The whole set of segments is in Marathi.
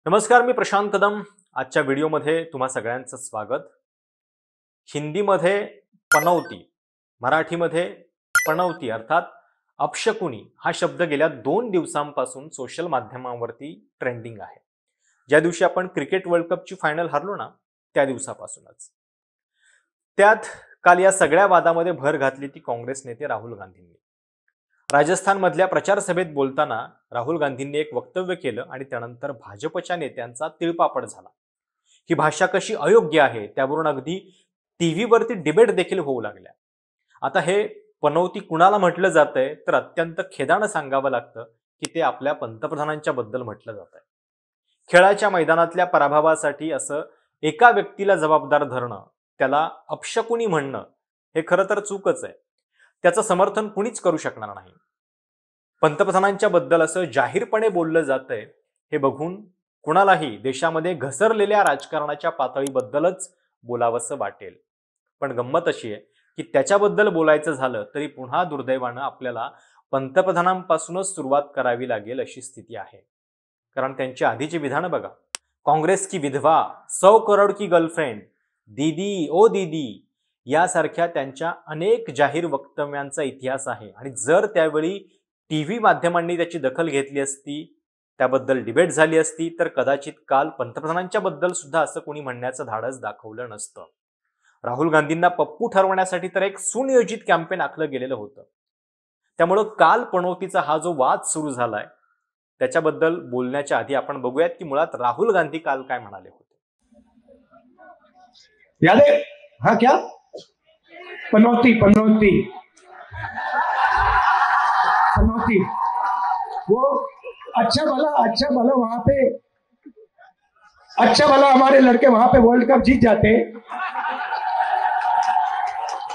नमस्कार, मी प्रशांत कदम. आजच्या व्हिडिओमध्ये तुम्हा सगळ्यांचं स्वागत. हिंदीमध्ये पनौती, मराठीमध्ये पणवती अर्थात अपशकुनी हा शब्द गेल्या 2 दिवसांपासून सोशल माध्यमांवरती ट्रेंडिंग आहे. ज्या दिवशी आपण क्रिकेट वर्ल्ड कपची फायनल हरलो ना, त्या दिवसापासूनच. त्यात काल या सगळ्या वादामध्ये भर घातली ती काँग्रेस नेते राहुल गांधींनी. राजस्थानमधल्या प्रचार सभेत बोलताना राहुल गांधींनी एक वक्तव्य केलं आणि त्यानंतर भाजपच्या नेत्यांचा तिळपापड झाला. ही भाषा कशी अयोग्य आहे त्यावरून अगदी टीव्हीवरती डिबेट देखील होऊ लागल्या. आता हे पनौती कुणाला म्हटलं जातंय तर अत्यंत खेदानं सांगावं लागतं की ते आपल्या पंतप्रधानांच्या बद्दल म्हटलं जातंय. खेळाच्या मैदानातल्या पराभवासाठी असं एका व्यक्तीला जबाबदार धरणं, त्याला अपशकुनी म्हणणं हे खरं तर चूकच आहे. त्याचं समर्थन कुणीच करू शकणार नाही. पंतप्रधानांच्या बद्दल असं जाहीरपणे बोललं जातंय हे बघून कुणालाही देशामध्ये घसरलेल्या राजकारणाच्या पातळीबद्दलच बोलावंसं वाटेल. पण गंमत अशी आहे की त्याच्याबद्दल बोलायचं झालं तरी पुन्हा दुर्दैवानं आपल्याला पंतप्रधानांपासूनच सुरुवात करावी लागेल अशी स्थिती आहे. कारण त्यांची आधीची विधानं बघा. काँग्रेस की विधवा, 100 करोड की गर्लफ्रेंड, दीदी ओ दीदी यासारख्या त्यांच्या अनेक जाहीर वक्तव्यांचा इतिहास आहे. आणि जर त्यावेळी टीव्ही माध्यमांनी त्याची दखल घेतली असती, त्याबद्दल डिबेट झाली असती तर कदाचित काल पंतप्रधानांच्या बद्दल सुद्धा असं कोणी म्हणण्याचं धाडस दाखवलं नसतं. राहुल गांधींना पप्पू ठरवण्यासाठी तर एक सुनियोजित कॅम्पेन आखलं गेलेलं होतं. त्यामुळं काल पनौतीचा हा जो वाद सुरू झालाय त्याच्याबद्दल बोलण्याच्या आधी आपण बघूयात की मुळात राहुल गांधी काल काय म्हणाले होते. याद है? हाँ, क्या पनौती पनौती पनौती वो अच्छा भला वहां पे अच्छा भला हमारे लड़के वहां पे वर्ल्ड कप जीत जाते,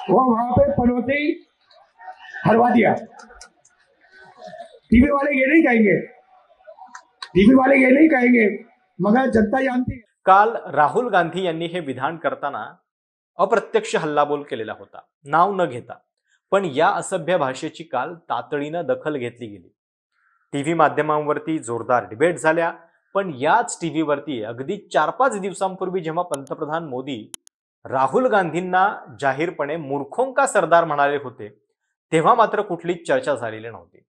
वो वहां पे पनौती हरवा दिया. टीवी वाले ये नहीं कहेंगे, टीवी वाले ये नहीं कहेंगे, मगर जनता जानती है. काल राहुल गांधी यांनी हे विधान करताना अप्रत्यक्ष हल्लाबोल केलेला होता, नाव न घेता. पण या असभ्य भाषेची काल तातडीनं दखल घेतली गेली. टीव्ही माध्यमांवरती जोरदार डिबेट झाल्या. पण याच टीव्हीवरती अगदी 4-5 दिवसांपूर्वी जेव्हा पंतप्रधान मोदी राहुल गांधींना जाहीरपणे मूर्खों का सरदार म्हणाले होते तेव्हा मात्र कुठलीच चर्चा झालेली नव्हती.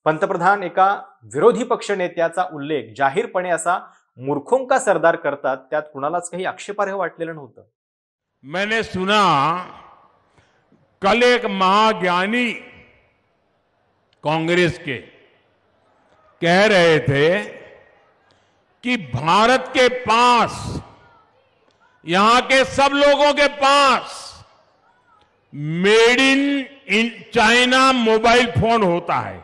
पंतप्रधान एका विरोधी पक्ष नेत्याचा उल्लेख जाहीरपणे असा मूर्खों का सरदार करतात त्यात कुणालाच काही आक्षेपार्ह वाटलेलं नव्हतं. मैंने सुना कल एक महाज्ञानी कांग्रेस के कह रहे थे कि भारत के पास, यहां के सब लोगों के पास made in China mobile phone होता है.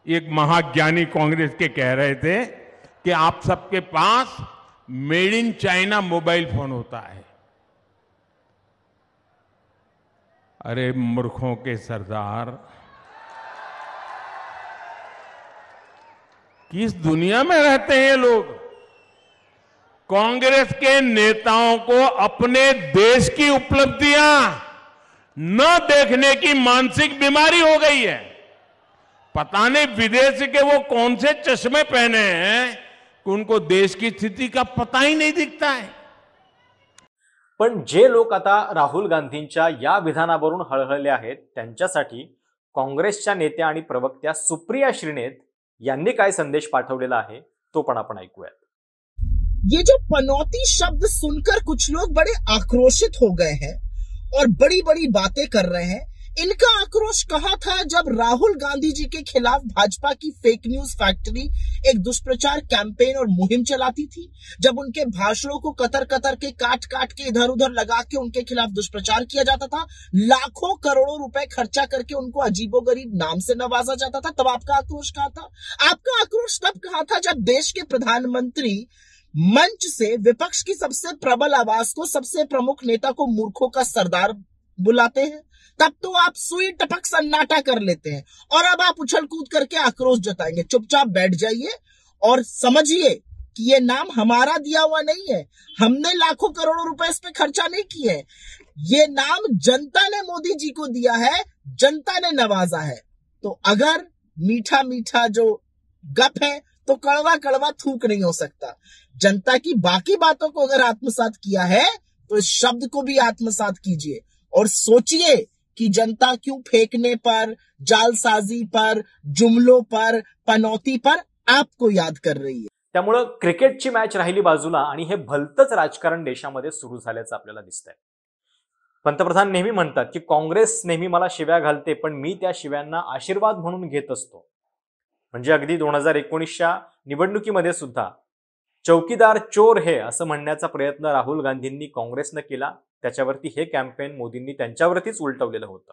एक महाज्ञानी कांग्रेस के कह रहे थे कि आप सबके pass made in China mobile phone होता है. अरे मूर्खों के सरदार, किस दुनिया में रहते हैं ये लोग? कांग्रेस के नेताओं को अपने देश की उपलब्धियां न देखने की मानसिक बीमारी हो गई है. पता नहीं विदेश के वो कौन से चश्मे पहने हैं कि उनको देश की स्थिति का पता ही नहीं दिखता है. पण जे लोक आता राहुल गांधींच्या या विधानावरून हळहळले आहेत त्यांच्यासाठी काँग्रेसच्या नेत्या आणि प्रवक्त्या सुप्रिया श्रीनेत यांनी काय संदेश पाठवलेला आहे तो पण आपण ऐकूयात. ये जो पनौती शब्द सुनकर कुछ लोग बड़े आक्रोशित हो गए हैं और बड़ी बड़ी बातें कर रहे हैं. इनका आक्रोश कहाँ था जब राहुल गांधी जी के खिलाफ भाजपा की फेक न्यूज फैक्ट्री एक दुष्प्रचार कैंपेन और मुहिम चलाती थी, जब उनके भाषणों को कतर कतर के काट काट के इधर उधर लगा के उनके खिलाफ दुष्प्रचार किया जाता था, लाखों करोड़ों रुपए खर्चा करके उनको अजीबोगरीब नाम से नवाजा जाता था. तब आपका आक्रोश कहाँ था? आपका आक्रोश तब कहाँ था जब देश के प्रधानमंत्री मंच से विपक्ष की सबसे प्रबल आवाज को, सबसे प्रमुख नेता को मूर्खों का सरदार बुलाते हैं. तब तो आप सुई टपक सन्नाटा कर लेते हैं और अब आप उछल कूद करके आक्रोश जताएंगे. चुपचाप बैठ जाइए और समझिए कि ये नाम हमारा दिया हुआ नहीं है. हमने लाखों करोड़ों रुपए इस पे खर्चा नहीं किए हैं. ये नाम जनता ने मोदी जी को दिया है, जनता ने नवाजा है. तो अगर मीठा मीठा जो गप है तो कड़वा कड़वा थूक नहीं हो सकता। जनता की बाकी बातों को अगर आत्मसात किया है तो इस शब्द को भी आत्मसात कीजिए और सोचिए कि जनता क्यों फेंकने पर, जालसाजी पर, जुमलों पर, पनौती पर आपको याद कर रही है। त्यामुळं क्रिकेटची मॅच राहिली बाजूला आणि हे भलतंच राजकारण देशामध्ये सुरू झाल्याचं आपल्याला दिसतंय। पंतप्रधान नेहमी म्हणतात की काँग्रेस नेहमी मला शिव्या घालते पण मी त्या शिव्यांना आशीर्वाद म्हणून घेत असतो। म्हणजे अगदी 2019च्या निवडणुकीमध्ये सुद्धा चौकीदार चोर है असं म्हणण्याचा प्रयत्न राहुल गांधींनी काँग्रेसनं केला, त्याच्यावरती हे कॅम्पेन मोदींनी त्यांच्यावरतीच उलटवलेलं होतं।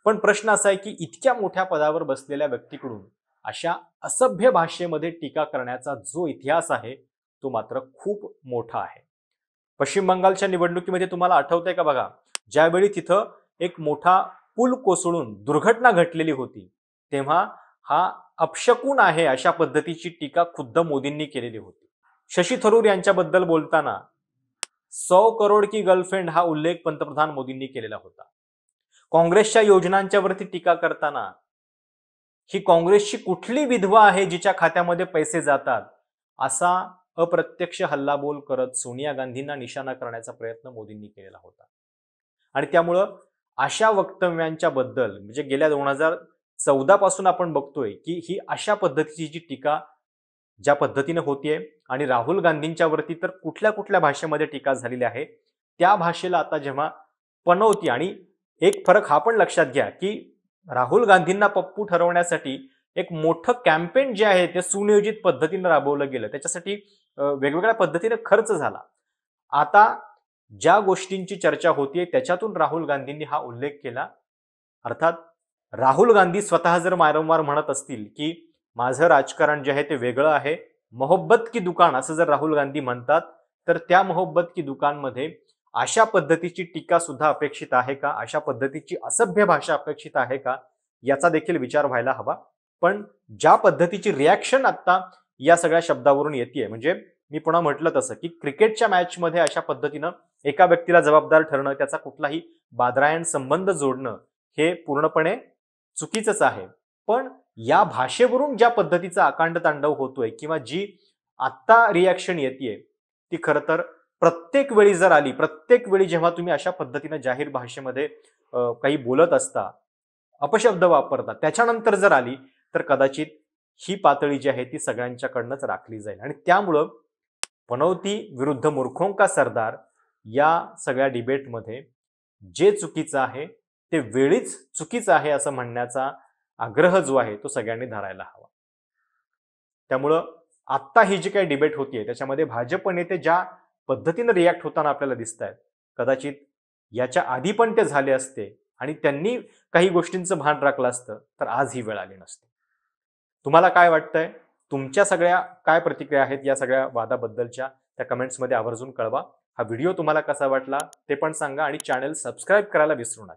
पण प्रश्न असा आहे की इतक्या मोठ्या पदावर बसलेल्या व्यक्तीकडून अशा असभ्य भाषेमध्ये टीका करण्याचा जो इतिहास आहे तो मात्र खूप मोठा आहे। पश्चिम बंगालच्या निवडणुकीमध्ये तुम्हाला आठवतंय का बघा, ज्यावेळी तिथं एक मोठा पूल कोसळून दुर्घटना घडलेली होती तेव्हा हा अपशकुन आहे अशा पद्धतीची टीका खुद्द मोदींनी केलेली होती। शशी थरूर यांच्याबद्दल बोलताना 100 करोड की गर्लफ्रेंड हा उल्लेख पंतप्रधान मोदींनी केलेला होता। काँग्रेसच्या योजनांच्यावरती टीका करताना ही काँग्रेसची कुठली विधवा आहे जिच्या खात्यामध्ये पैसे जातात असा अप्रत्यक्ष हल्लाबोल करत सोनिया गांधींना निशाणा करण्याचा प्रयत्न मोदींनी केलेला होता। आणि त्यामुळं अशा वक्तव्यांच्या बद्दल म्हणजे गेल्या 2014 पासून आपण बघतोय की ही अशा पद्धतीची जी टीका ज्या पद्धतीने होतीये आणि राहुल गांधींच्या वरती तर कुठल्या कुठल्या भाषेमध्ये टीका झालेली आहे त्या भाषेला आता जेव्हा पनवती आणि एक फरक हा पण लक्षात घ्या की राहुल गांधींना पप्पू ठरवण्यासाठी एक मोठं कॅम्पेन जे आहे ते सुनियोजित पद्धतीने राबवलं गेलं, त्याच्यासाठी वेगवेगळ्या पद्धतीने खर्च झाला। आता ज्या गोष्टींची चर्चा होतीये त्याच्यातून राहुल गांधींनी हा उल्लेख केला। अर्थात राहुल गांधी स्वतः जर वारंवार म्हणत असतील की माझं राजकारण जे आहे ते वेगळं आहे, मोहब्बत की दुकान असं जर राहुल गांधी म्हणतात तर त्या मोहब्बत की दुकानमध्ये अशा पद्धतीची टीका सुद्धा अपेक्षित आहे का, अशा पद्धतीची असभ्य भाषा अपेक्षित आहे का याचा देखील विचार व्हायला हवा। पण ज्या पद्धतीची रिॲक्शन आता या सगळ्या शब्दावरून येते म्हणजे मी पुन्हा म्हटलं तसं की क्रिकेटच्या मॅचमध्ये अशा पद्धतीनं एका व्यक्तीला जबाबदार ठरणं, त्याचा कुठलाही बादरायण संबंध जोडणं हे पूर्णपणे चुकीचंच आहे। पण या भाषेवरून ज्या पद्धतीचा अकांड तांडव होतोय किंवा जी आत्ता रिॲक्शन येते ती खरं तर प्रत्येक वेळी जर आली, प्रत्येक वेळी जेव्हा तुम्ही अशा पद्धतीने जाहीर भाषेमध्ये काही बोलत असता, अपशब्द वापरता, त्याच्यानंतर जर आली तर कदाचित ही पातळी जी आहे ती सगळ्यांच्याकडनंच राखली जाईल। आणि त्यामुळं पनौती विरुद्ध मूर्खों का सरदार या सगळ्या डिबेटमध्ये जे चुकीचं आहे ते वेळीच चुकीचं आहे असं म्हणण्याचा आग्रह जो आहे तो सगळ्यांनी धरायला हवा। त्यामुळं आत्ता ही जी काही डिबेट होतीये त्याच्यामध्ये भाजप नेते ज्या पद्धतीने रिॲक्ट होताना आपल्याला दिसतायत, कदाचित याच्या आधी पण ते झाले असते आणि त्यांनी काही गोष्टींचं भान राखलं असतं तर आज ही वेळ आली नसती। तुम्हाला काय वाटतंय? तुमच्या सगळ्या काय प्रतिक्रिया आहेत या सगळ्या वादाबद्दलच्या त्या कमेंट्समध्ये आवर्जून कळवा। हा व्हिडिओ तुम्हाला कसा वाटला ते पण सांगा आणि चॅनल सबस्क्राईब करायला विसरू नका।